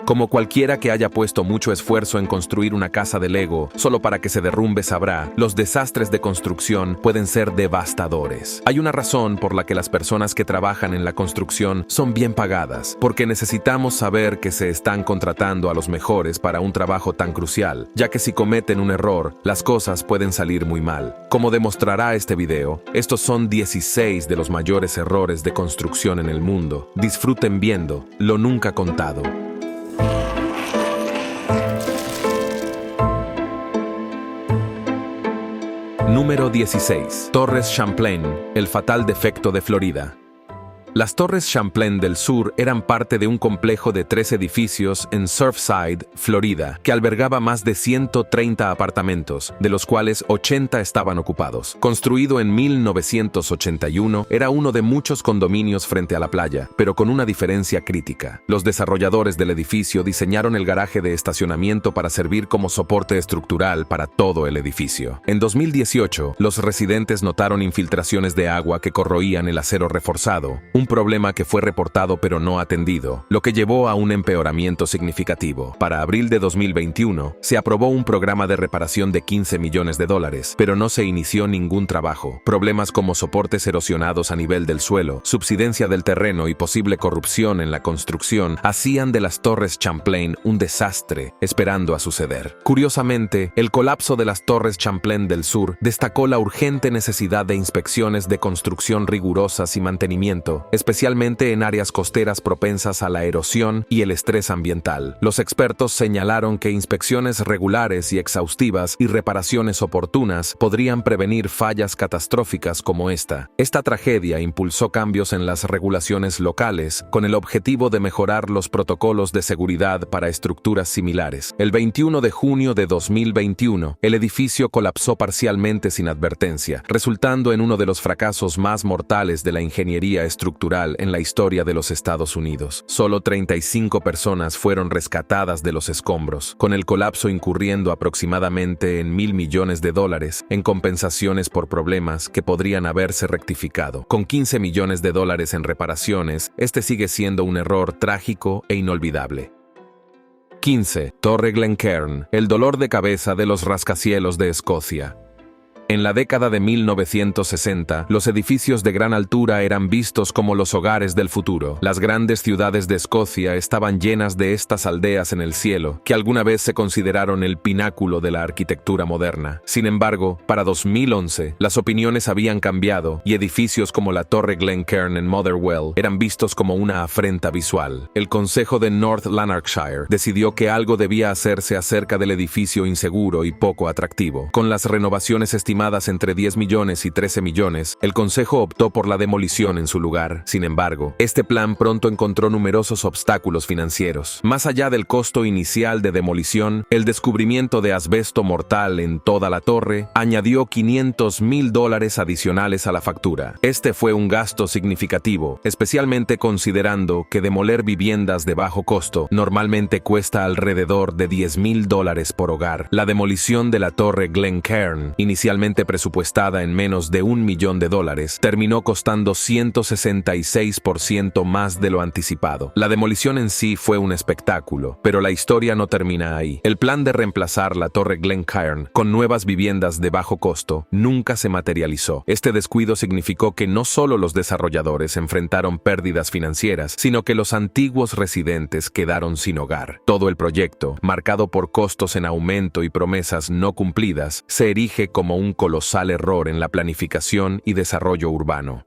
Como cualquiera que haya puesto mucho esfuerzo en construir una casa de Lego solo para que se derrumbe sabrá, los desastres de construcción pueden ser devastadores. Hay una razón por la que las personas que trabajan en la construcción son bien pagadas, porque necesitamos saber que se están contratando a los mejores para un trabajo tan crucial, ya que si cometen un error, las cosas pueden salir muy mal. Como demostrará este video, estos son 16 de los mayores errores de construcción en el mundo. Disfruten viendo lo nunca contado. Número 16. Torres Champlain, el fatal defecto de Florida. Las Torres Champlain del Sur eran parte de un complejo de 3 edificios en Surfside, Florida, que albergaba más de 130 apartamentos, de los cuales 80 estaban ocupados. Construido en 1981, era uno de muchos condominios frente a la playa, pero con una diferencia crítica. Los desarrolladores del edificio diseñaron el garaje de estacionamiento para servir como soporte estructural para todo el edificio. En 2018, los residentes notaron infiltraciones de agua que corroían el acero reforzado, un problema que fue reportado pero no atendido, lo que llevó a un empeoramiento significativo. Para abril de 2021, se aprobó un programa de reparación de $15 millones, pero no se inició ningún trabajo. Problemas como soportes erosionados a nivel del suelo, subsidencia del terreno y posible corrupción en la construcción hacían de las Torres Champlain un desastre esperando a suceder. Curiosamente, el colapso de las Torres Champlain del Sur destacó la urgente necesidad de inspecciones de construcción rigurosas y mantenimiento, especialmente en áreas costeras propensas a la erosión y el estrés ambiental. Los expertos señalaron que inspecciones regulares y exhaustivas y reparaciones oportunas podrían prevenir fallas catastróficas como esta. Esta tragedia impulsó cambios en las regulaciones locales con el objetivo de mejorar los protocolos de seguridad para estructuras similares. El 21 de junio de 2021, el edificio colapsó parcialmente sin advertencia, resultando en uno de los fracasos más mortales de la ingeniería estructural en la historia de los Estados Unidos. Solo 35 personas fueron rescatadas de los escombros, con el colapso incurriendo aproximadamente en $1.000 millones en compensaciones por problemas que podrían haberse rectificado. Con $15 millones en reparaciones, este sigue siendo un error trágico e inolvidable. 15. Torre Glencairn, el dolor de cabeza de los rascacielos de Escocia. En la década de 1960, los edificios de gran altura eran vistos como los hogares del futuro. Las grandes ciudades de Escocia estaban llenas de estas aldeas en el cielo, que alguna vez se consideraron el pináculo de la arquitectura moderna. Sin embargo, para 2011, las opiniones habían cambiado y edificios como la Torre Glencairn en Motherwell eran vistos como una afrenta visual. El Consejo de North Lanarkshire decidió que algo debía hacerse acerca del edificio inseguro y poco atractivo. Con las renovaciones estimadas entre 10 millones y 13 millones, el Consejo optó por la demolición en su lugar. Sin embargo, este plan pronto encontró numerosos obstáculos financieros. Más allá del costo inicial de demolición, el descubrimiento de asbesto mortal en toda la torre añadió $500,000 adicionales a la factura. Este fue un gasto significativo, especialmente considerando que demoler viviendas de bajo costo normalmente cuesta alrededor de $10,000 por hogar. La demolición de la Torre Glencairn, inicialmente presupuestada en menos de $1 millón, terminó costando 166% más de lo anticipado. La demolición en sí fue un espectáculo, pero la historia no termina ahí. El plan de reemplazar la Torre Glencairn con nuevas viviendas de bajo costo nunca se materializó. Este descuido significó que no solo los desarrolladores enfrentaron pérdidas financieras, sino que los antiguos residentes quedaron sin hogar. Todo el proyecto, marcado por costos en aumento y promesas no cumplidas, se erige como un colosal error en la planificación y desarrollo urbano.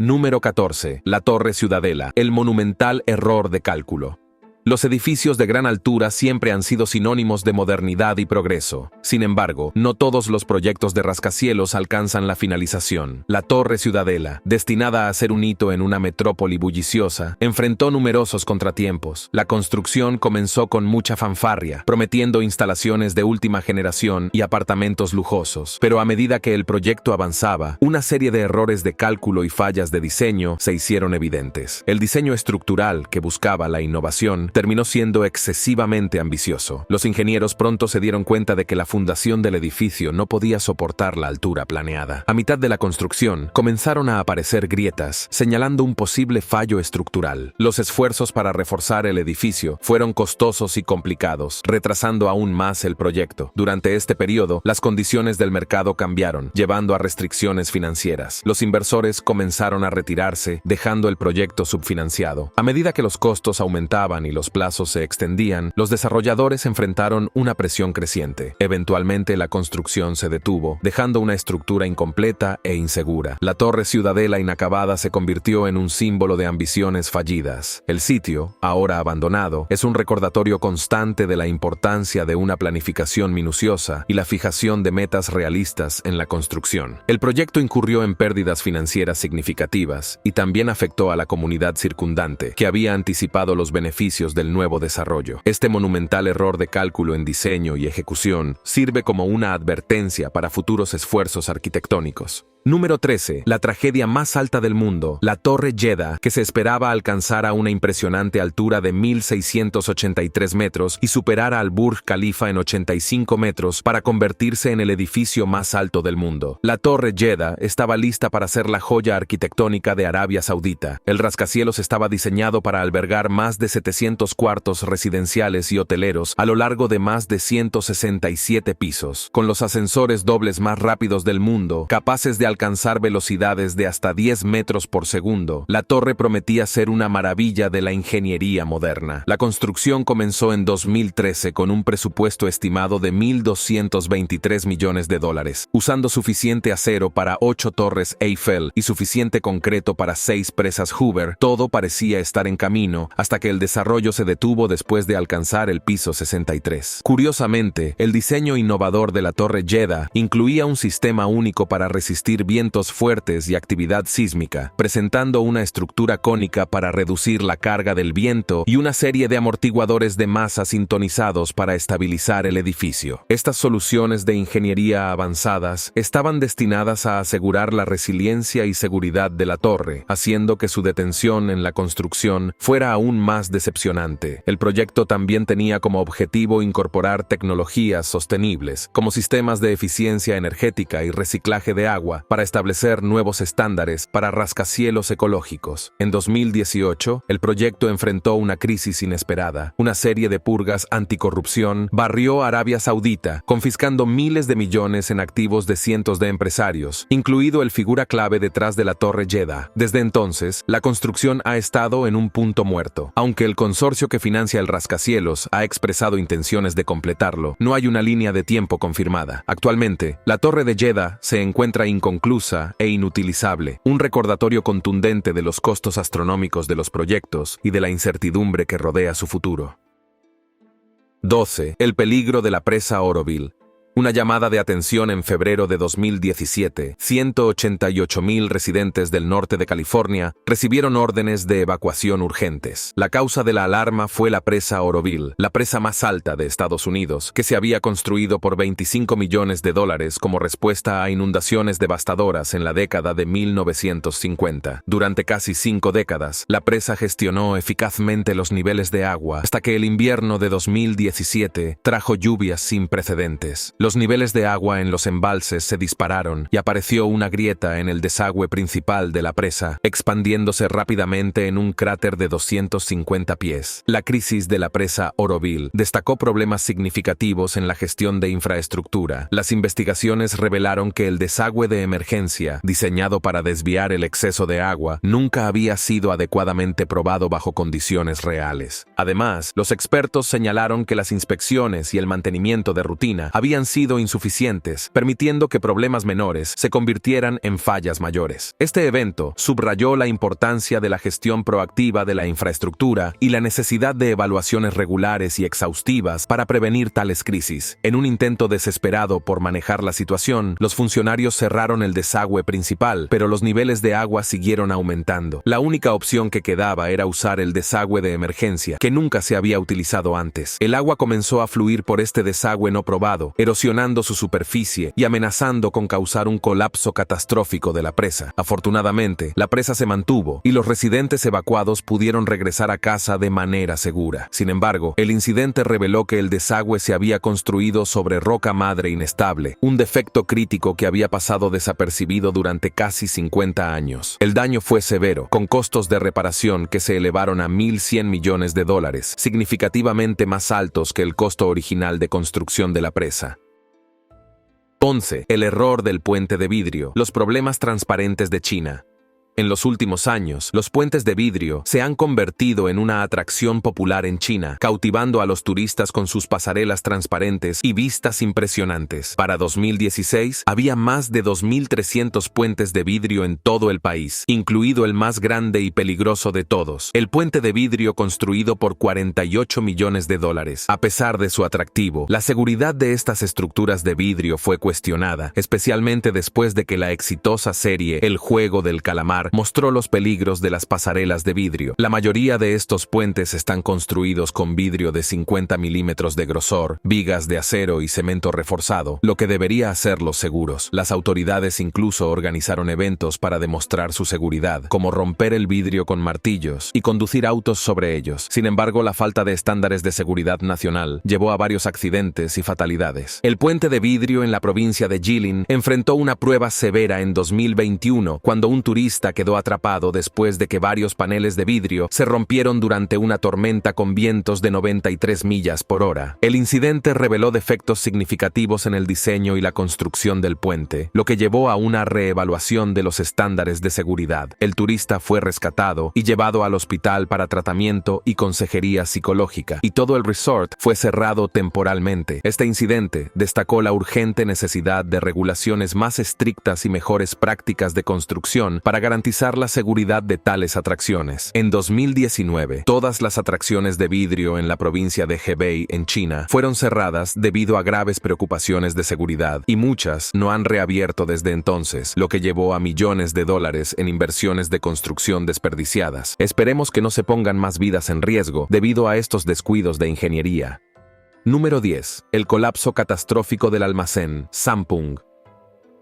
Número 14. La Torre Ciudadela, el monumental error de cálculo. Los edificios de gran altura siempre han sido sinónimos de modernidad y progreso. Sin embargo, no todos los proyectos de rascacielos alcanzan la finalización. La Torre Ciudadela, destinada a ser un hito en una metrópoli bulliciosa, enfrentó numerosos contratiempos. La construcción comenzó con mucha fanfarria, prometiendo instalaciones de última generación y apartamentos lujosos. Pero a medida que el proyecto avanzaba, una serie de errores de cálculo y fallas de diseño se hicieron evidentes. El diseño estructural, que buscaba la innovación, terminó siendo excesivamente ambicioso. Los ingenieros pronto se dieron cuenta de que la fundación del edificio no podía soportar la altura planeada. A mitad de la construcción, comenzaron a aparecer grietas, señalando un posible fallo estructural. Los esfuerzos para reforzar el edificio fueron costosos y complicados, retrasando aún más el proyecto. Durante este periodo, las condiciones del mercado cambiaron, llevando a restricciones financieras. Los inversores comenzaron a retirarse, dejando el proyecto subfinanciado. A medida que los costos aumentaban y los plazos se extendían, los desarrolladores enfrentaron una presión creciente. Eventualmente, la construcción se detuvo, dejando una estructura incompleta e insegura. La torre ciudadela inacabada se convirtió en un símbolo de ambiciones fallidas. El sitio, ahora abandonado, es un recordatorio constante de la importancia de una planificación minuciosa y la fijación de metas realistas en la construcción. El proyecto incurrió en pérdidas financieras significativas y también afectó a la comunidad circundante, que había anticipado los beneficios del nuevo desarrollo. Este monumental error de cálculo en diseño y ejecución sirve como una advertencia para futuros esfuerzos arquitectónicos. Número 13. La tragedia más alta del mundo, la Torre Jeddah, que se esperaba alcanzara una impresionante altura de 1.683 metros y superara al Burj Khalifa en 85 metros para convertirse en el edificio más alto del mundo. La Torre Jeddah estaba lista para ser la joya arquitectónica de Arabia Saudita. El rascacielos estaba diseñado para albergar más de 700 cuartos residenciales y hoteleros a lo largo de más de 167 pisos, con los ascensores dobles más rápidos del mundo, capaces de alcanzar velocidades de hasta 10 metros por segundo. La torre prometía ser una maravilla de la ingeniería moderna. La construcción comenzó en 2013 con un presupuesto estimado de $1.223 millones, usando suficiente acero para 8 torres Eiffel y suficiente concreto para 6 presas Hoover. Todo parecía estar en camino hasta que el desarrollo se detuvo después de alcanzar el piso 63. Curiosamente, el diseño innovador de la Torre Jeddah incluía un sistema único para resistir vientos fuertes y actividad sísmica, presentando una estructura cónica para reducir la carga del viento y una serie de amortiguadores de masa sintonizados para estabilizar el edificio. Estas soluciones de ingeniería avanzadas estaban destinadas a asegurar la resiliencia y seguridad de la torre, haciendo que su detención en la construcción fuera aún más decepcionante. El proyecto también tenía como objetivo incorporar tecnologías sostenibles, como sistemas de eficiencia energética y reciclaje de agua, para establecer nuevos estándares para rascacielos ecológicos. En 2018, el proyecto enfrentó una crisis inesperada. Una serie de purgas anticorrupción barrió a Arabia Saudita, confiscando miles de millones en activos de cientos de empresarios, incluido el figura clave detrás de la Torre Jeddah. Desde entonces, la construcción ha estado en un punto muerto. Aunque el consorcio que financia el rascacielos ha expresado intenciones de completarlo, no hay una línea de tiempo confirmada. Actualmente, la Torre de Jeddah se encuentra inconclusa e inutilizable, un recordatorio contundente de los costos astronómicos de los proyectos y de la incertidumbre que rodea su futuro. 12. El peligro de la presa Oroville. Una llamada de atención en febrero de 2017, 188,000 residentes del norte de California recibieron órdenes de evacuación urgentes. La causa de la alarma fue la presa Oroville, la presa más alta de Estados Unidos, que se había construido por $25 millones como respuesta a inundaciones devastadoras en la década de 1950. Durante casi 5 décadas, la presa gestionó eficazmente los niveles de agua hasta que el invierno de 2017 trajo lluvias sin precedentes. Los niveles de agua en los embalses se dispararon y apareció una grieta en el desagüe principal de la presa, expandiéndose rápidamente en un cráter de 250 pies. La crisis de la presa Oroville destacó problemas significativos en la gestión de infraestructura. Las investigaciones revelaron que el desagüe de emergencia, diseñado para desviar el exceso de agua, nunca había sido adecuadamente probado bajo condiciones reales. Además, los expertos señalaron que las inspecciones y el mantenimiento de rutina habían sido insuficientes, permitiendo que problemas menores se convirtieran en fallas mayores. Este evento subrayó la importancia de la gestión proactiva de la infraestructura y la necesidad de evaluaciones regulares y exhaustivas para prevenir tales crisis. En un intento desesperado por manejar la situación, los funcionarios cerraron el desagüe principal, pero los niveles de agua siguieron aumentando. La única opción que quedaba era usar el desagüe de emergencia, que nunca se había utilizado antes. El agua comenzó a fluir por este desagüe no probado, erosionando erosionando su superficie y amenazando con causar un colapso catastrófico de la presa. Afortunadamente, la presa se mantuvo y los residentes evacuados pudieron regresar a casa de manera segura. Sin embargo, el incidente reveló que el desagüe se había construido sobre roca madre inestable, un defecto crítico que había pasado desapercibido durante casi 50 años. El daño fue severo, con costos de reparación que se elevaron a $1.100 millones, significativamente más altos que el costo original de construcción de la presa. 11. El error del puente de vidrio. Los problemas transparentes de China. En los últimos años, los puentes de vidrio se han convertido en una atracción popular en China, cautivando a los turistas con sus pasarelas transparentes y vistas impresionantes. Para 2016, había más de 2.300 puentes de vidrio en todo el país, incluido el más grande y peligroso de todos, el puente de vidrio construido por $48 millones. A pesar de su atractivo, la seguridad de estas estructuras de vidrio fue cuestionada, especialmente después de que la exitosa serie El Juego del Calamar mostró los peligros de las pasarelas de vidrio. La mayoría de estos puentes están construidos con vidrio de 50 milímetros de grosor, vigas de acero y cemento reforzado, lo que debería hacerlos seguros. Las autoridades incluso organizaron eventos para demostrar su seguridad, como romper el vidrio con martillos y conducir autos sobre ellos. Sin embargo, la falta de estándares de seguridad nacional llevó a varios accidentes y fatalidades. El puente de vidrio en la provincia de Jilin enfrentó una prueba severa en 2021, cuando un turista quedó atrapado después de que varios paneles de vidrio se rompieron durante una tormenta con vientos de 93 millas por hora. El incidente reveló defectos significativos en el diseño y la construcción del puente, lo que llevó a una reevaluación de los estándares de seguridad. El turista fue rescatado y llevado al hospital para tratamiento y consejería psicológica, y todo el resort fue cerrado temporalmente. Este incidente destacó la urgente necesidad de regulaciones más estrictas y mejores prácticas de construcción para garantizar la seguridad de tales atracciones. En 2019, todas las atracciones de vidrio en la provincia de Hebei, en China, fueron cerradas debido a graves preocupaciones de seguridad, y muchas no han reabierto desde entonces, lo que llevó a millones de dólares en inversiones de construcción desperdiciadas. Esperemos que no se pongan más vidas en riesgo debido a estos descuidos de ingeniería. Número 10. El colapso catastrófico del almacén, Sampung.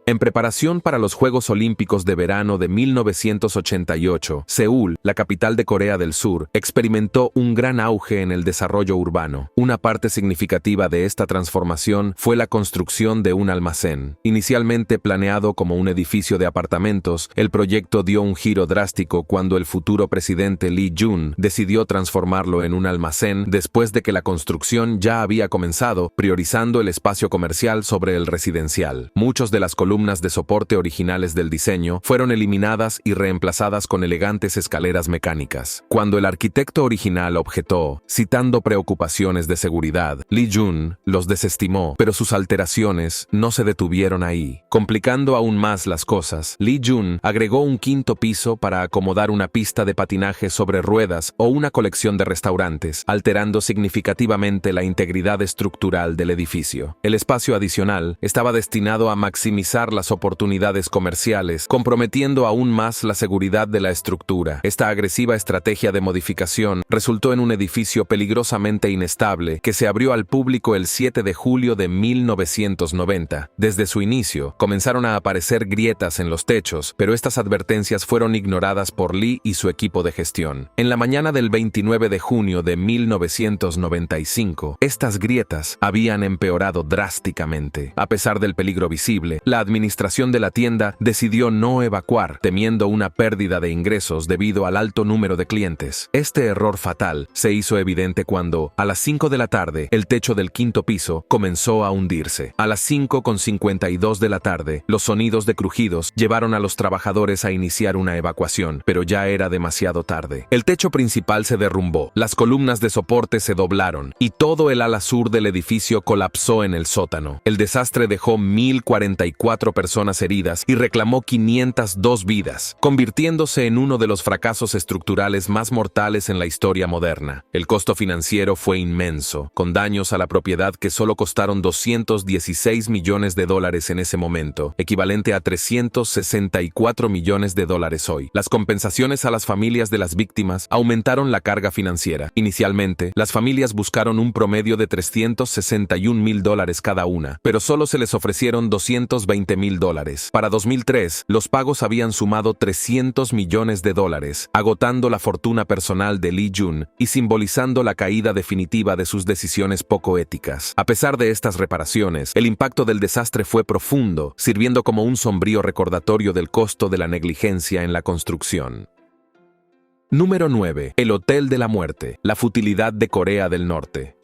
En preparación para los Juegos Olímpicos de Verano de 1988, Seúl, la capital de Corea del Sur, experimentó un gran auge en el desarrollo urbano. Una parte significativa de esta transformación fue la construcción de un almacén. Inicialmente planeado como un edificio de apartamentos, el proyecto dio un giro drástico cuando el futuro presidente Lee Jun decidió transformarlo en un almacén después de que la construcción ya había comenzado, priorizando el espacio comercial sobre el residencial. Muchos de las columnas de soporte originales del diseño fueron eliminadas y reemplazadas con elegantes escaleras mecánicas. Cuando el arquitecto original objetó, citando preocupaciones de seguridad, Lee Jun los desestimó, pero sus alteraciones no se detuvieron ahí. Complicando aún más las cosas, Lee Jun agregó un quinto piso para acomodar una pista de patinaje sobre ruedas o una colección de restaurantes, alterando significativamente la integridad estructural del edificio. El espacio adicional estaba destinado a maximizar las oportunidades comerciales, comprometiendo aún más la seguridad de la estructura. Esta agresiva estrategia de modificación resultó en un edificio peligrosamente inestable que se abrió al público el 7 de julio de 1990. Desde su inicio, comenzaron a aparecer grietas en los techos, pero estas advertencias fueron ignoradas por Lee y su equipo de gestión. En la mañana del 29 de junio de 1995, estas grietas habían empeorado drásticamente. A pesar del peligro visible, la administración de la tienda decidió no evacuar, temiendo una pérdida de ingresos debido al alto número de clientes. Este error fatal se hizo evidente cuando, a las 5 de la tarde, el techo del quinto piso comenzó a hundirse. A las 5:52 de la tarde, los sonidos de crujidos llevaron a los trabajadores a iniciar una evacuación, pero ya era demasiado tarde. El techo principal se derrumbó, las columnas de soporte se doblaron, y todo el ala sur del edificio colapsó en el sótano. El desastre dejó 1.044 4 personas heridas y reclamó 502 vidas, convirtiéndose en uno de los fracasos estructurales más mortales en la historia moderna. El costo financiero fue inmenso, con daños a la propiedad que solo costaron $216 millones en ese momento, equivalente a $364 millones hoy. Las compensaciones a las familias de las víctimas aumentaron la carga financiera. Inicialmente, las familias buscaron un promedio de $361,000 cada una, pero solo se les ofrecieron $220,000. Para 2003, los pagos habían sumado $300 millones, agotando la fortuna personal de Lee Jun y simbolizando la caída definitiva de sus decisiones poco éticas. A pesar de estas reparaciones, el impacto del desastre fue profundo, sirviendo como un sombrío recordatorio del costo de la negligencia en la construcción. Número 9. El Hotel de la Muerte. La futilidad de Corea del Norte.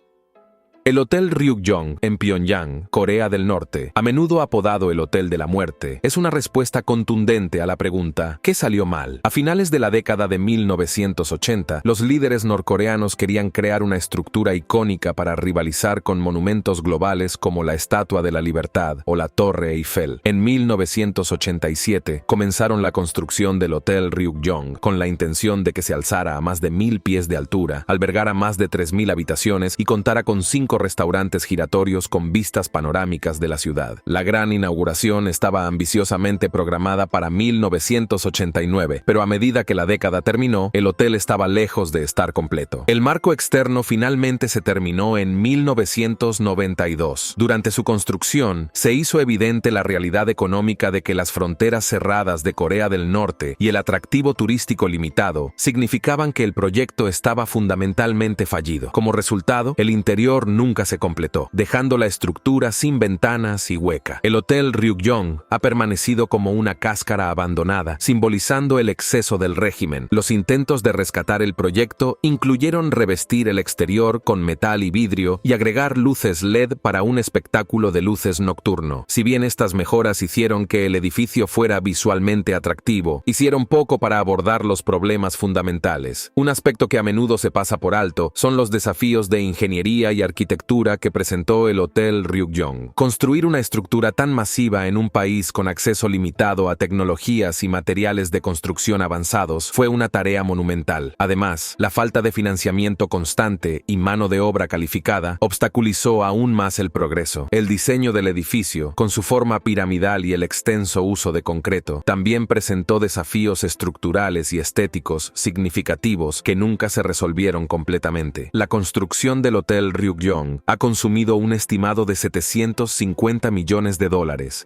El Hotel Ryugyong, en Pyongyang, Corea del Norte, a menudo apodado el Hotel de la Muerte, es una respuesta contundente a la pregunta ¿qué salió mal? A finales de la década de 1980, los líderes norcoreanos querían crear una estructura icónica para rivalizar con monumentos globales como la Estatua de la Libertad o la Torre Eiffel. En 1987, comenzaron la construcción del Hotel Ryugyong con la intención de que se alzara a más de 1,000 pies de altura, albergara más de 3,000 habitaciones y contara con 5 restaurantes giratorios con vistas panorámicas de la ciudad. La gran inauguración estaba ambiciosamente programada para 1989, pero a medida que la década terminó, el hotel estaba lejos de estar completo. El marco externo finalmente se terminó en 1992. Durante su construcción, se hizo evidente la realidad económica de que las fronteras cerradas de Corea del Norte y el atractivo turístico limitado significaban que el proyecto estaba fundamentalmente fallido. Como resultado, el interior nunca se completó, dejando la estructura sin ventanas y hueca. El Hotel Ryugyong ha permanecido como una cáscara abandonada, simbolizando el exceso del régimen. Los intentos de rescatar el proyecto incluyeron revestir el exterior con metal y vidrio y agregar luces LED para un espectáculo de luces nocturno. Si bien estas mejoras hicieron que el edificio fuera visualmente atractivo, hicieron poco para abordar los problemas fundamentales. Un aspecto que a menudo se pasa por alto son los desafíos de ingeniería y arquitectura que presentó el Hotel Ryugyong. Construir una estructura tan masiva en un país con acceso limitado a tecnologías y materiales de construcción avanzados fue una tarea monumental. Además, la falta de financiamiento constante y mano de obra calificada obstaculizó aún más el progreso. El diseño del edificio, con su forma piramidal y el extenso uso de concreto, también presentó desafíos estructurales y estéticos significativos que nunca se resolvieron completamente. La construcción del Hotel Ryugyong ha consumido un estimado de $750 millones,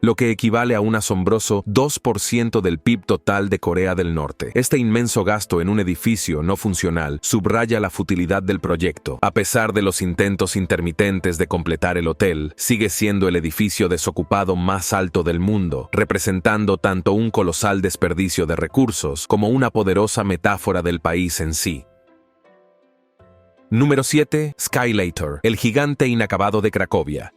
lo que equivale a un asombroso 2% del PIB total de Corea del Norte. Este inmenso gasto en un edificio no funcional subraya la futilidad del proyecto. A pesar de los intentos intermitentes de completar el hotel, sigue siendo el edificio desocupado más alto del mundo, representando tanto un colosal desperdicio de recursos como una poderosa metáfora del país en sí. Número 7. Skylator, el gigante inacabado de Cracovia.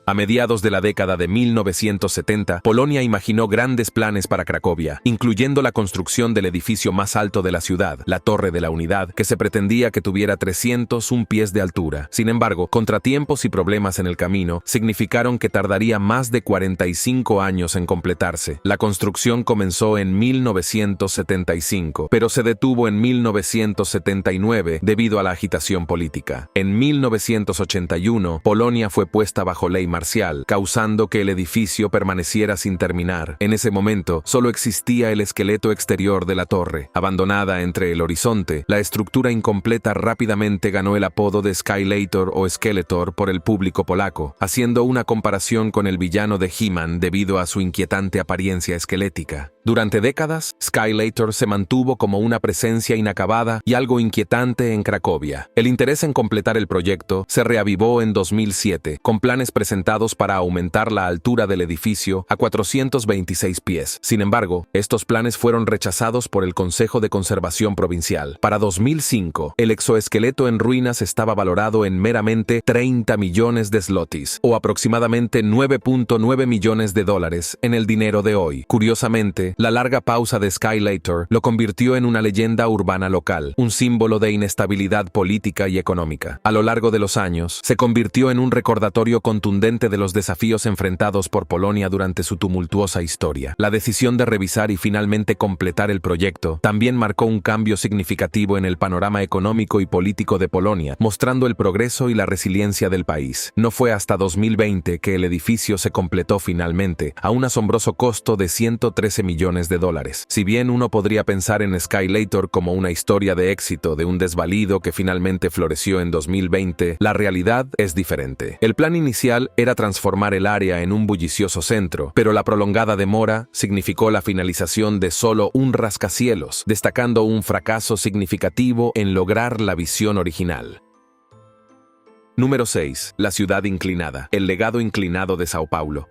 A mediados de la década de 1970, Polonia imaginó grandes planes para Cracovia, incluyendo la construcción del edificio más alto de la ciudad, la Torre de la Unidad, que se pretendía que tuviera 301 pies de altura. Sin embargo, contratiempos y problemas en el camino significaron que tardaría más de 45 años en completarse. La construcción comenzó en 1975, pero se detuvo en 1979 debido a la agitación política. En 1981, Polonia fue puesta bajo ley marcial, causando que el edificio permaneciera sin terminar. En ese momento, solo existía el esqueleto exterior de la torre. Abandonada entre el horizonte, la estructura incompleta rápidamente ganó el apodo de Skylator o Skeletor por el público polaco, haciendo una comparación con el villano de He-Man debido a su inquietante apariencia esquelética. Durante décadas, Skylator se mantuvo como una presencia inacabada y algo inquietante en Cracovia. El interés en completar el proyecto se reavivó en 2007, con planes presentados para aumentar la altura del edificio a 426 pies. Sin embargo, estos planes fueron rechazados por el Consejo de Conservación Provincial. Para 2005, el exoesqueleto en ruinas estaba valorado en meramente 30 millones de zlotys, o aproximadamente $9.9 millones en el dinero de hoy. Curiosamente, la larga pausa de Skylator lo convirtió en una leyenda urbana local, un símbolo de inestabilidad política y económica. A lo largo de los años, se convirtió en un recordatorio contundente de los desafíos enfrentados por Polonia durante su tumultuosa historia. La decisión de revisar y finalmente completar el proyecto también marcó un cambio significativo en el panorama económico y político de Polonia, mostrando el progreso y la resiliencia del país. No fue hasta 2020 que el edificio se completó finalmente, a un asombroso costo de $113 millones. Si bien uno podría pensar en Skylator como una historia de éxito de un desvalido que finalmente floreció en 2020, la realidad es diferente. El plan inicial era transformar el área en un bullicioso centro, pero la prolongada demora significó la finalización de solo un rascacielos, destacando un fracaso significativo en lograr la visión original. Número 6. La ciudad inclinada. El legado inclinado de Sao Paulo.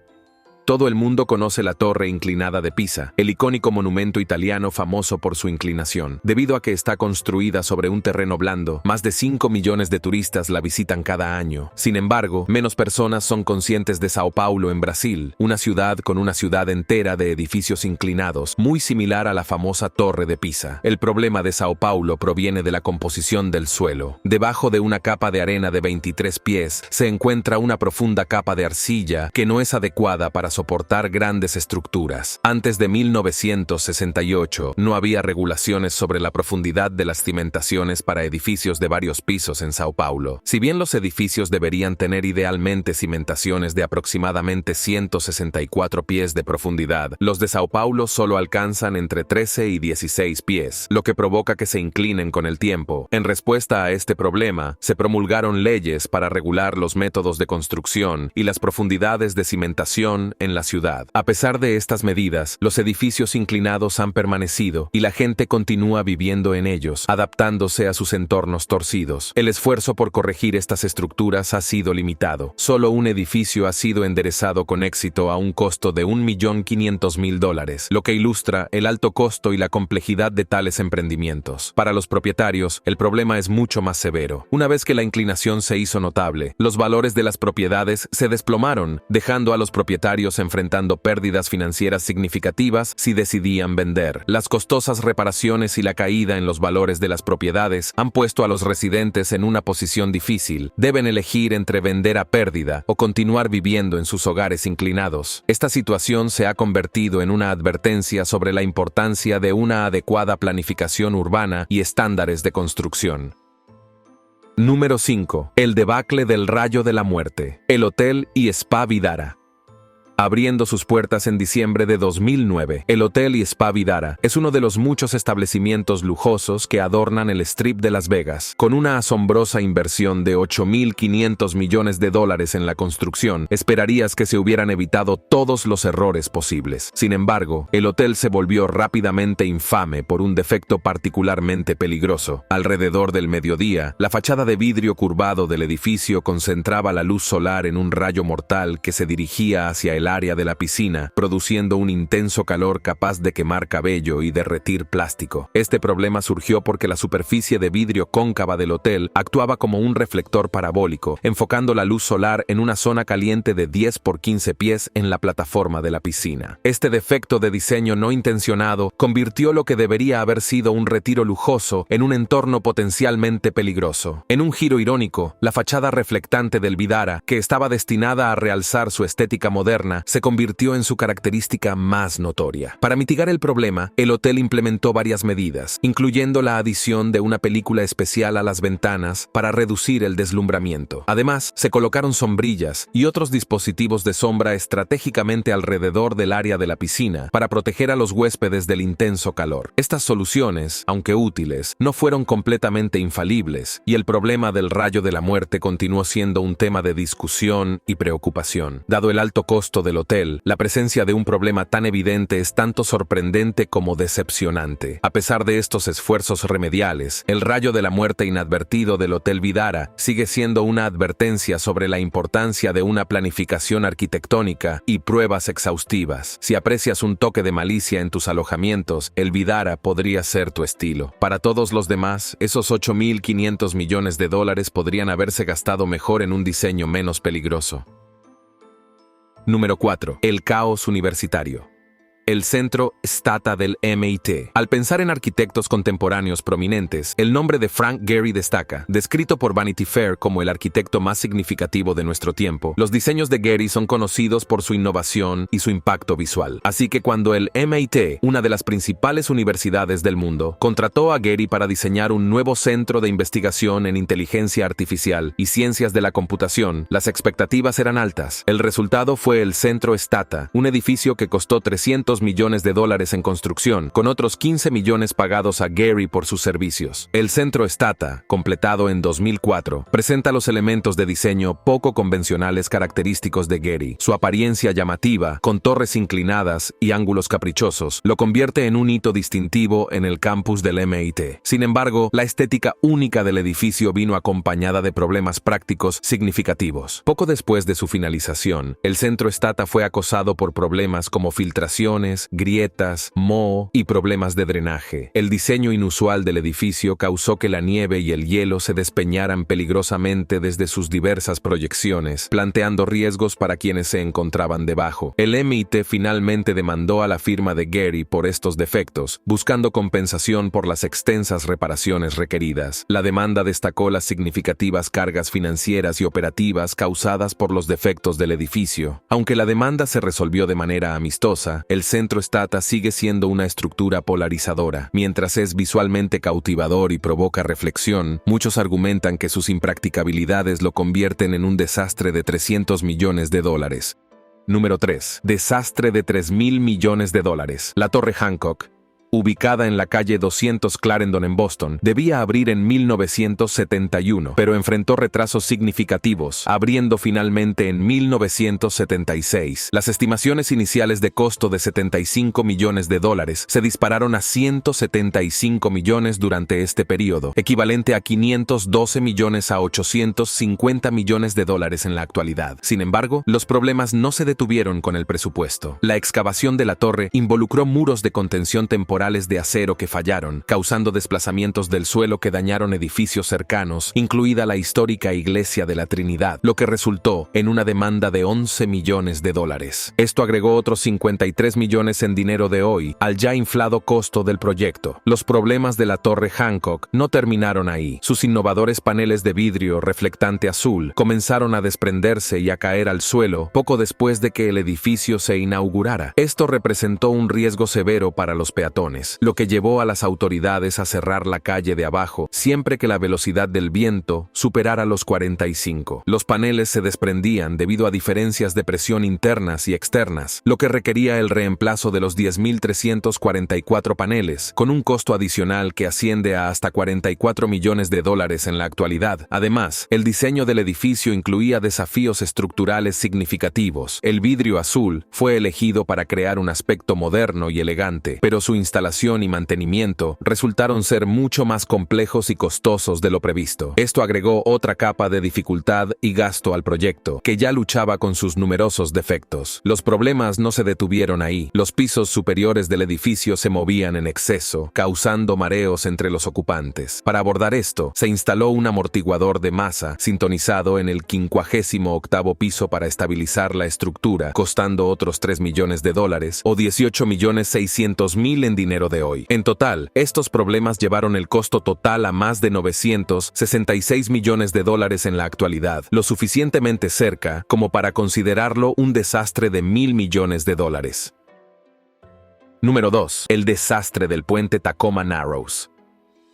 Todo el mundo conoce la Torre Inclinada de Pisa, el icónico monumento italiano famoso por su inclinación. Debido a que está construida sobre un terreno blando, más de 5 millones de turistas la visitan cada año. Sin embargo, menos personas son conscientes de Sao Paulo en Brasil, una ciudad con una ciudad entera de edificios inclinados, muy similar a la famosa Torre de Pisa. El problema de Sao Paulo proviene de la composición del suelo. Debajo de una capa de arena de 23 pies, se encuentra una profunda capa de arcilla que no es adecuada para soportar grandes estructuras. Antes de 1968, no había regulaciones sobre la profundidad de las cimentaciones para edificios de varios pisos en Sao Paulo. Si bien los edificios deberían tener idealmente cimentaciones de aproximadamente 164 pies de profundidad, los de Sao Paulo solo alcanzan entre 13 y 16 pies, lo que provoca que se inclinen con el tiempo. En respuesta a este problema, se promulgaron leyes para regular los métodos de construcción y las profundidades de cimentación en la ciudad. A pesar de estas medidas, los edificios inclinados han permanecido y la gente continúa viviendo en ellos, adaptándose a sus entornos torcidos. El esfuerzo por corregir estas estructuras ha sido limitado. Solo un edificio ha sido enderezado con éxito a un costo de $1.500.000, lo que ilustra el alto costo y la complejidad de tales emprendimientos. Para los propietarios, el problema es mucho más severo. Una vez que la inclinación se hizo notable, los valores de las propiedades se desplomaron, dejando a los propietarios enfrentando pérdidas financieras significativas si decidían vender. Las costosas reparaciones y la caída en los valores de las propiedades han puesto a los residentes en una posición difícil. Deben elegir entre vender a pérdida o continuar viviendo en sus hogares inclinados. Esta situación se ha convertido en una advertencia sobre la importancia de una adecuada planificación urbana y estándares de construcción. Número 5. El debacle del Rayo de la Muerte. El Hotel y Spa Vdara. Abriendo sus puertas en diciembre de 2009, el Hotel y Spa Vdara es uno de los muchos establecimientos lujosos que adornan el Strip de Las Vegas. Con una asombrosa inversión de $8.500 millones en la construcción, esperarías que se hubieran evitado todos los errores posibles. Sin embargo, el hotel se volvió rápidamente infame por un defecto particularmente peligroso. Alrededor del mediodía, la fachada de vidrio curvado del edificio concentraba la luz solar en un rayo mortal que se dirigía hacia el área de la piscina, produciendo un intenso calor capaz de quemar cabello y derretir plástico. Este problema surgió porque la superficie de vidrio cóncava del hotel actuaba como un reflector parabólico, enfocando la luz solar en una zona caliente de 10 por 15 pies en la plataforma de la piscina. Este defecto de diseño no intencionado convirtió lo que debería haber sido un retiro lujoso en un entorno potencialmente peligroso. En un giro irónico, la fachada reflectante del Vdara, que estaba destinada a realzar su estética moderna, se convirtió en su característica más notoria. Para mitigar el problema, el hotel implementó varias medidas, incluyendo la adición de una película especial a las ventanas para reducir el deslumbramiento. Además, se colocaron sombrillas y otros dispositivos de sombra estratégicamente alrededor del área de la piscina para proteger a los huéspedes del intenso calor. Estas soluciones, aunque útiles, no fueron completamente infalibles, y el problema del Rayo de la Muerte continuó siendo un tema de discusión y preocupación. Dado el alto costo del hotel, la presencia de un problema tan evidente es tanto sorprendente como decepcionante. A pesar de estos esfuerzos remediales, el Rayo de la Muerte inadvertido del Hotel Vdara sigue siendo una advertencia sobre la importancia de una planificación arquitectónica y pruebas exhaustivas. Si aprecias un toque de malicia en tus alojamientos, el Vdara podría ser tu estilo. Para todos los demás, esos $8.500 millones podrían haberse gastado mejor en un diseño menos peligroso. Número 4. El caos universitario. El Centro Stata del MIT. Al pensar en arquitectos contemporáneos prominentes, el nombre de Frank Gehry destaca. Descrito por Vanity Fair como el arquitecto más significativo de nuestro tiempo, los diseños de Gehry son conocidos por su innovación y su impacto visual. Así que cuando el MIT, una de las principales universidades del mundo, contrató a Gehry para diseñar un nuevo centro de investigación en inteligencia artificial y ciencias de la computación, las expectativas eran altas. El resultado fue el Centro Stata, un edificio que costó $300 millones en construcción, con otros 15 millones pagados a Gehry por sus servicios. El Centro Stata, completado en 2004, presenta los elementos de diseño poco convencionales característicos de Gehry. Su apariencia llamativa, con torres inclinadas y ángulos caprichosos, lo convierte en un hito distintivo en el campus del MIT. Sin embargo, la estética única del edificio vino acompañada de problemas prácticos significativos. Poco después de su finalización, el Centro Stata fue acosado por problemas como filtraciones, grietas, moho y problemas de drenaje. El diseño inusual del edificio causó que la nieve y el hielo se despeñaran peligrosamente desde sus diversas proyecciones, planteando riesgos para quienes se encontraban debajo. El MIT finalmente demandó a la firma de Gehry por estos defectos, buscando compensación por las extensas reparaciones requeridas. La demanda destacó las significativas cargas financieras y operativas causadas por los defectos del edificio. Aunque la demanda se resolvió de manera amistosa, el Centro Stata sigue siendo una estructura polarizadora. Mientras es visualmente cautivador y provoca reflexión, muchos argumentan que sus impracticabilidades lo convierten en un desastre de $300 millones. Número 3. Desastre de $3.000 millones. La Torre Hancock, ubicada en la calle 200 Clarendon en Boston, debía abrir en 1971, pero enfrentó retrasos significativos, abriendo finalmente en 1976. Las estimaciones iniciales de costo de $75 millones se dispararon a $175 millones durante este periodo, equivalente a $512 millones a $850 millones en la actualidad. Sin embargo, los problemas no se detuvieron con el presupuesto. La excavación de la torre involucró muros de contención temporal de acero que fallaron, causando desplazamientos del suelo que dañaron edificios cercanos, incluida la histórica Iglesia de la Trinidad, lo que resultó en una demanda de $11 millones. Esto agregó otros 53 millones en dinero de hoy al ya inflado costo del proyecto. Los problemas de la Torre Hancock no terminaron ahí. Sus innovadores paneles de vidrio reflectante azul comenzaron a desprenderse y a caer al suelo poco después de que el edificio se inaugurara. Esto representó un riesgo severo para los peatones, lo que llevó a las autoridades a cerrar la calle de abajo siempre que la velocidad del viento superara los 45. Los paneles se desprendían debido a diferencias de presión internas y externas, lo que requería el reemplazo de los 10.344 paneles, con un costo adicional que asciende a hasta $44 millones en la actualidad. Además, el diseño del edificio incluía desafíos estructurales significativos. El vidrio azul fue elegido para crear un aspecto moderno y elegante, pero su instalación y mantenimiento resultaron ser mucho más complejos y costosos de lo previsto. Esto agregó otra capa de dificultad y gasto al proyecto, que ya luchaba con sus numerosos defectos. Los problemas no se detuvieron ahí. Los pisos superiores del edificio se movían en exceso, causando mareos entre los ocupantes. Para abordar esto, se instaló un amortiguador de masa sintonizado en el 58º piso para estabilizar la estructura, costando otros $3 millones o $18.600.000 en dinero de hoy. En total, estos problemas llevaron el costo total a más de $966 millones en la actualidad, lo suficientemente cerca como para considerarlo un desastre de $1.000 millones. Número 2. El desastre del puente Tacoma Narrows.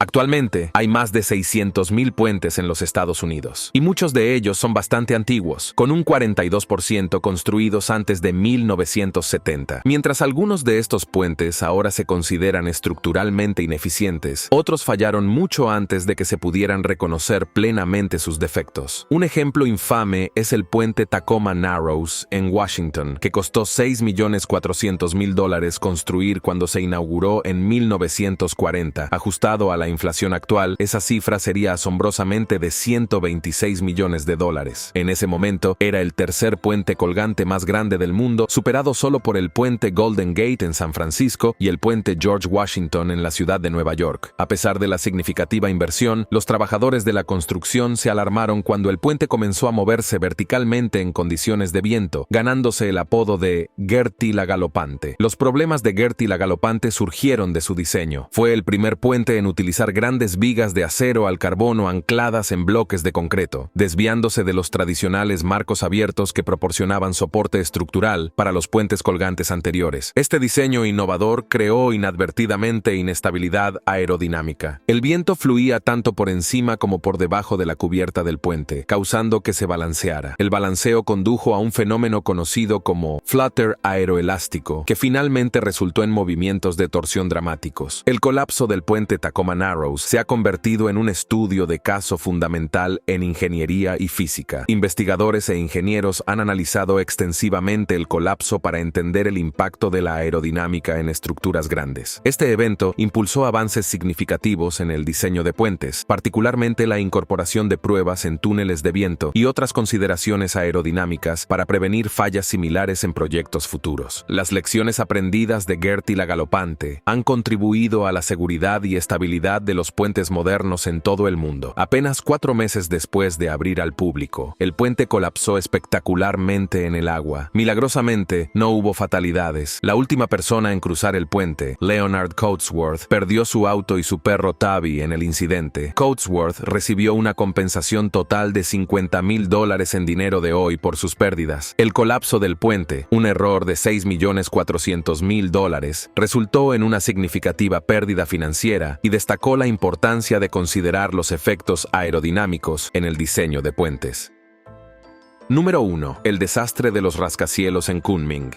Actualmente, hay más de 600.000 puentes en los Estados Unidos, y muchos de ellos son bastante antiguos, con un 42% construidos antes de 1970. Mientras algunos de estos puentes ahora se consideran estructuralmente ineficientes, otros fallaron mucho antes de que se pudieran reconocer plenamente sus defectos. Un ejemplo infame es el puente Tacoma Narrows en Washington, que costó $6.400.000 construir cuando se inauguró en 1940, ajustado a la inflación actual, esa cifra sería asombrosamente de $126 millones. En ese momento, era el tercer puente colgante más grande del mundo, superado solo por el puente Golden Gate en San Francisco y el puente George Washington en la ciudad de Nueva York. A pesar de la significativa inversión, los trabajadores de la construcción se alarmaron cuando el puente comenzó a moverse verticalmente en condiciones de viento, ganándose el apodo de Gertie la Galopante. Los problemas de Gertie la Galopante surgieron de su diseño. Fue el primer puente en utilizar grandes vigas de acero al carbono ancladas en bloques de concreto, desviándose de los tradicionales marcos abiertos que proporcionaban soporte estructural para los puentes colgantes anteriores. Este diseño innovador creó inadvertidamente inestabilidad aerodinámica. El viento fluía tanto por encima como por debajo de la cubierta del puente, causando que se balanceara. El balanceo condujo a un fenómeno conocido como flutter aeroelástico, que finalmente resultó en movimientos de torsión dramáticos. El colapso del puente Tacoma Narrows se ha convertido en un estudio de caso fundamental en ingeniería y física. Investigadores e ingenieros han analizado extensivamente el colapso para entender el impacto de la aerodinámica en estructuras grandes. Este evento impulsó avances significativos en el diseño de puentes, particularmente la incorporación de pruebas en túneles de viento y otras consideraciones aerodinámicas para prevenir fallas similares en proyectos futuros. Las lecciones aprendidas de Gertie la Galopante han contribuido a la seguridad y estabilidad de los puentes modernos en todo el mundo. Apenas 4 meses después de abrir al público, el puente colapsó espectacularmente en el agua. Milagrosamente, no hubo fatalidades. La última persona en cruzar el puente, Leonard Coatsworth, perdió su auto y su perro Tabby en el incidente. Coatsworth recibió una compensación total de $50,000 en dinero de hoy por sus pérdidas. El colapso del puente, un error de $6,400,000, resultó en una significativa pérdida financiera y destacó la importancia de considerar los efectos aerodinámicos en el diseño de puentes. Número 1. El desastre de los rascacielos en Kunming.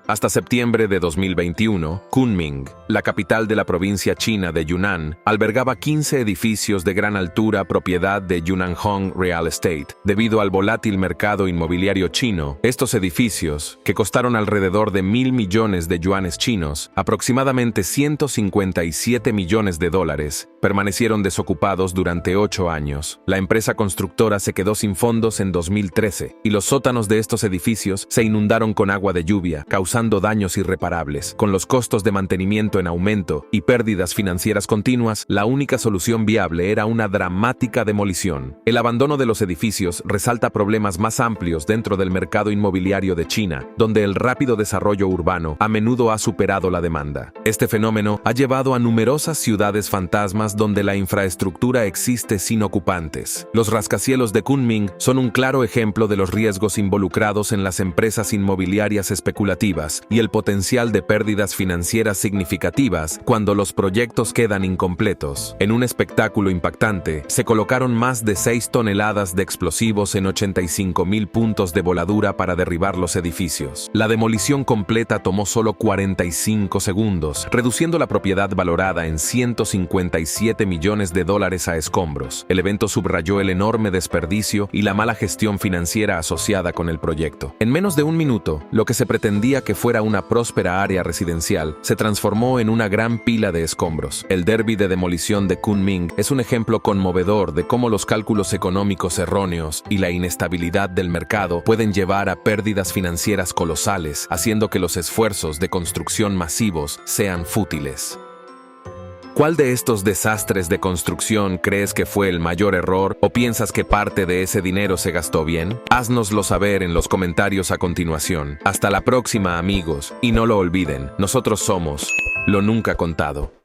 Hasta septiembre de 2021, Kunming, la capital de la provincia china de Yunnan, albergaba 15 edificios de gran altura propiedad de Yunnan Hong Real Estate. Debido al volátil mercado inmobiliario chino, estos edificios, que costaron alrededor de $1,000 millones de yuanes chinos, aproximadamente $157 millones, permanecieron desocupados durante 8 años. La empresa constructora se quedó sin fondos en 2013, y los sótanos de estos edificios se inundaron con agua de lluvia, causando daños irreparables. Con los costos de mantenimiento en aumento y pérdidas financieras continuas, la única solución viable era una dramática demolición. El abandono de los edificios resalta problemas más amplios dentro del mercado inmobiliario de China, donde el rápido desarrollo urbano a menudo ha superado la demanda. Este fenómeno ha llevado a numerosas ciudades fantasmas donde la infraestructura existe sin ocupantes. Los rascacielos de Kunming son un claro ejemplo de los riesgos involucrados en las empresas inmobiliarias especulativas y el potencial de pérdidas financieras significativas cuando los proyectos quedan incompletos. En un espectáculo impactante, se colocaron más de 6 toneladas de explosivos en 85,000 puntos de voladura para derribar los edificios. La demolición completa tomó solo 45 segundos, reduciendo la propiedad valorada en $157 millones a escombros. El evento subrayó el enorme desperdicio y la mala gestión financiera asociada con el proyecto. En menos de un minuto, lo que se pretendía que fuera una próspera área residencial, se transformó en una gran pila de escombros. El derbi de demolición de Kunming es un ejemplo conmovedor de cómo los cálculos económicos erróneos y la inestabilidad del mercado pueden llevar a pérdidas financieras colosales, haciendo que los esfuerzos de construcción masivos sean fútiles. ¿Cuál de estos desastres de construcción crees que fue el mayor error o piensas que parte de ese dinero se gastó bien? Haznoslo saber en los comentarios a continuación. Hasta la próxima, amigos, y no lo olviden, nosotros somos Lo Nunca Contado.